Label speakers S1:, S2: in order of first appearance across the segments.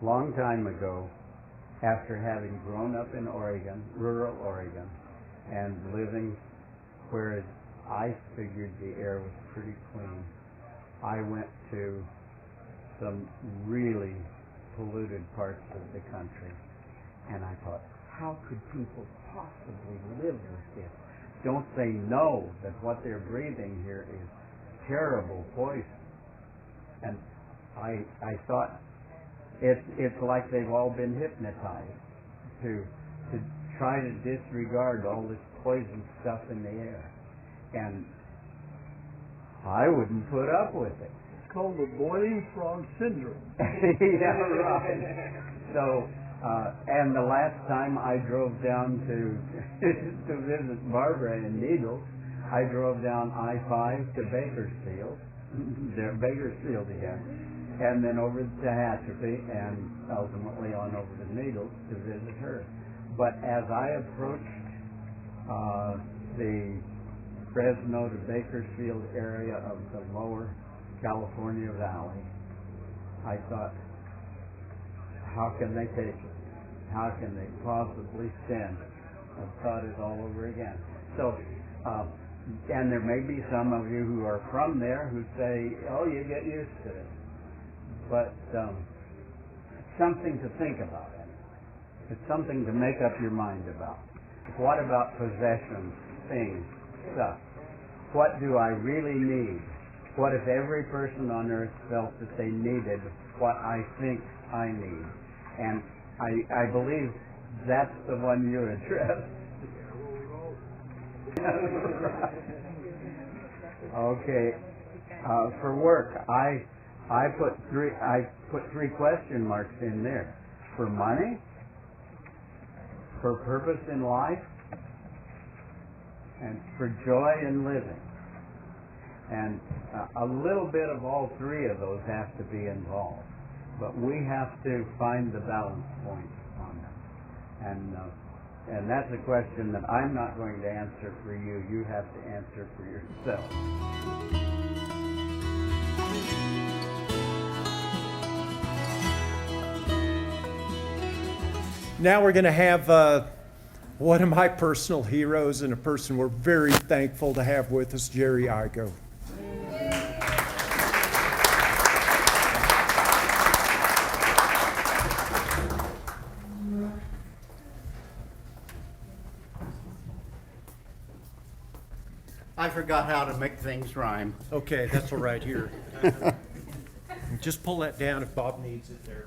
S1: long time ago, after having grown up in Oregon, rural Oregon, and living where I figured the air was pretty clean, I went to some really polluted parts of the country, and I thought, how could people possibly live with this? Don't they know that what they're breathing here is terrible poison? And I thought, it's like they've all been hypnotized to try to disregard all this poison stuff in the air. And I wouldn't put up with it.
S2: It's called the boiling frog syndrome.
S1: Yeah, right. So, and the last time I drove down to visit Barbara in Needles, I drove down I-5 to Bakersfield, yeah, and then over to Tehachapi, and ultimately on over to Needles to visit her. But as I approached the Fresno to Bakersfield area of the lower California Valley, I thought, how can they take it? How can they possibly stand it? I've thought it all over again. So, and there may be some of you who are from there who say, oh, you get used to it. But it's something to think about. It's something to make up your mind about. What about possessions, things, stuff? What do I really need? What if every person on earth felt that they needed what I think I need? And I believe that's the one you addressed. Okay. For work, I put three question marks in there. For money, for purpose in life, and for joy in living. And a little bit of all three of those have to be involved. But we have to find the balance point on them. And that's a question that I'm not going to answer for you. You have to answer for yourself.
S3: Now we're going to have one of my personal heroes and a person we're very thankful to have with us, JerryIgo.
S4: I forgot how to make things rhyme.
S3: Okay, that's all right here. Just pull that down if Bob needs it there.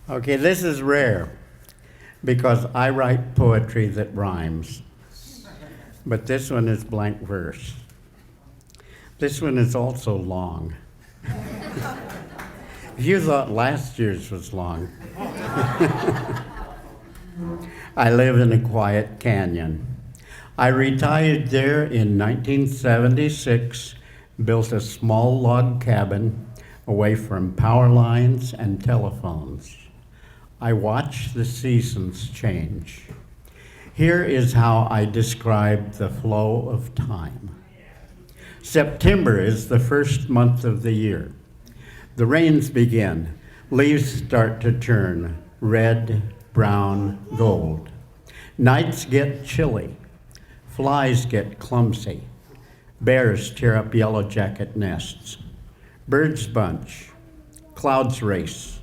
S4: Okay, this is rare because I write poetry that rhymes. But this one is blank verse. This one is also long. You thought last year's was long. I live in a quiet canyon. I retired there in 1976, built a small log cabin away from power lines and telephones. I watched the seasons change. Here is how I describe the flow of time. September is the first month of the year. The rains begin. Leaves start to turn red, brown, gold. Nights get chilly. Flies get clumsy. Bears tear up yellow jacket nests. Birds bunch. Clouds race.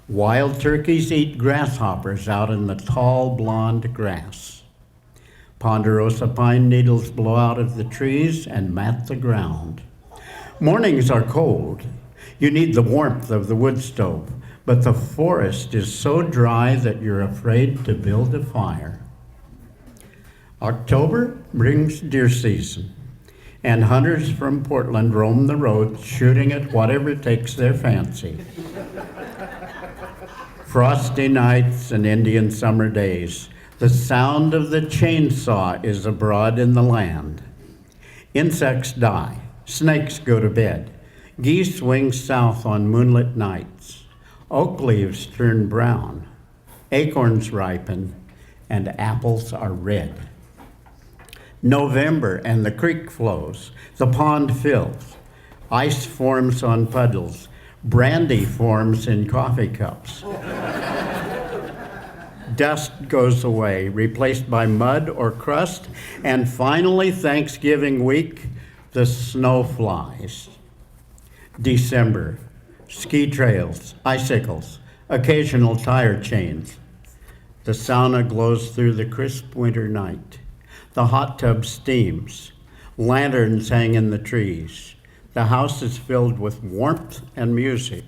S4: Wild turkeys eat grasshoppers out in the tall blonde grass. Ponderosa pine needles blow out of the trees and mat the ground. Mornings are cold. You need the warmth of the wood stove, but the forest is so dry that you're afraid to build a fire. October brings deer season, and hunters from Portland roam the roads shooting at whatever takes their fancy. Frosty nights and Indian summer days, the sound of the chainsaw is abroad in the land. Insects die, snakes go to bed, geese wing south on moonlit nights, oak leaves turn brown, acorns ripen, and apples are red. November and the creek flows, the pond fills, ice forms on puddles, brandy forms in coffee cups. Dust goes away, replaced by mud or crust, and finally, Thanksgiving week, the snow flies. December, ski trails, icicles, occasional tire chains. The sauna glows through the crisp winter night. The hot tub steams. Lanterns hang in the trees. The house is filled with warmth and music.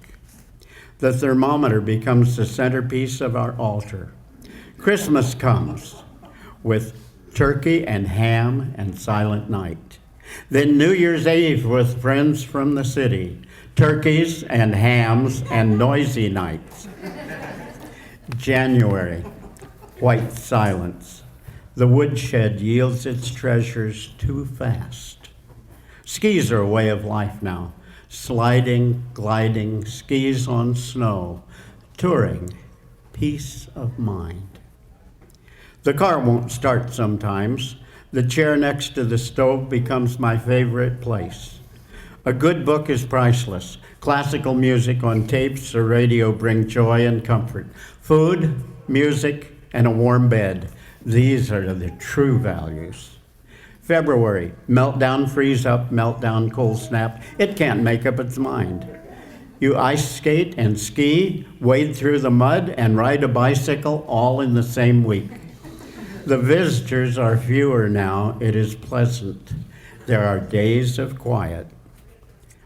S4: The thermometer becomes the centerpiece of our altar. Christmas comes with turkey and ham and silent night. Then New Year's Eve with friends from the city. Turkeys and hams and noisy nights. January, white silence. The woodshed yields its treasures too fast. Skis are a way of life now. Sliding, gliding, skis on snow. Touring, peace of mind. The car won't start sometimes. The chair next to the stove becomes my favorite place. A good book is priceless. Classical music on tapes or radio bring joy and comfort. Food, music, and a warm bed. These are the true values. February, meltdown, freeze up, meltdown, cold snap. It can't make up its mind. You ice skate and ski, wade through the mud, and ride a bicycle all in the same week. The visitors are fewer now. It is pleasant. There are days of quiet.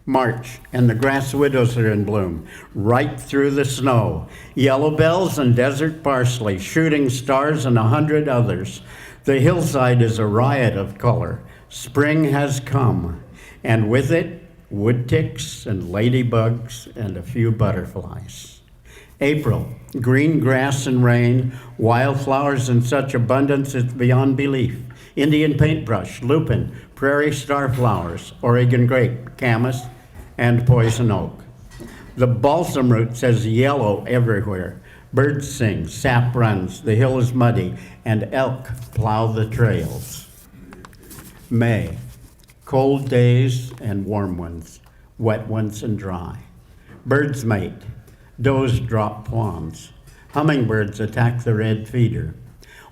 S4: March, and the grass widows are in bloom, right through the snow. Yellow bells and desert parsley, shooting stars and 100 others. The hillside is a riot of color. Spring has come, and with it, wood ticks and ladybugs and a few butterflies. April, green grass and rain, wildflowers in such abundance it's beyond belief. Indian paintbrush, lupin, prairie starflowers, Oregon grape, camas, and poison oak. The balsam root says yellow everywhere. Birds sing, sap runs, the hill is muddy, and elk plow the trails. May, cold days and warm ones, wet ones and dry. Birds mate, does drop plums. Hummingbirds attack the red feeder.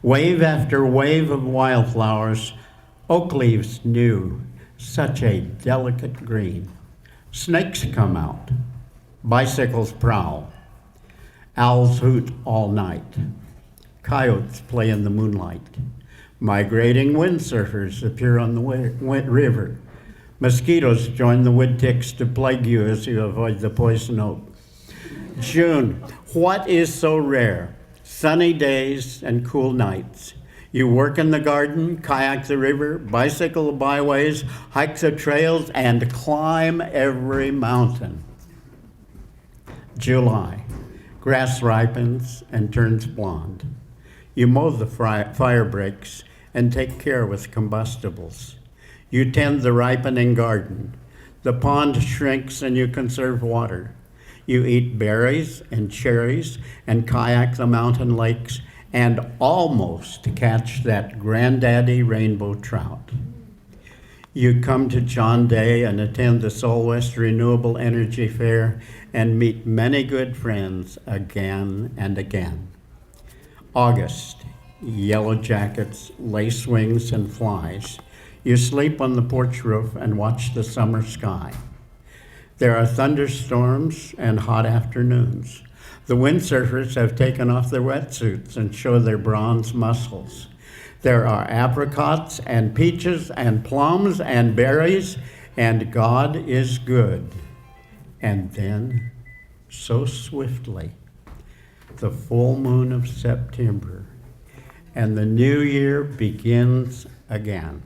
S4: Wave after wave of wildflowers, oak leaves new, such a delicate green. Snakes come out, bicycles prowl, owls hoot all night, coyotes play in the moonlight, migrating windsurfers appear on the river, mosquitoes join the wood ticks to plague you as you avoid the poison oak. June, what is so rare? Sunny days and cool nights. You work in the garden, kayak the river, bicycle the byways, hike the trails, and climb every mountain. July, grass ripens and turns blonde. You mow the fire breaks and take care with combustibles. You tend the ripening garden. The pond shrinks and you conserve water. You eat berries and cherries and kayak the mountain lakes and almost catch that granddaddy rainbow trout. You come to John Day and attend the Soul West Renewable Energy Fair and meet many good friends again and again. August, yellow jackets, lace wings, and flies. You sleep on the porch roof and watch the summer sky. There are thunderstorms and hot afternoons. The windsurfers have taken off their wetsuits and show their bronze muscles. There are apricots and peaches and plums and berries, and God is good. And then, so swiftly, the full moon of September, and the new year begins again.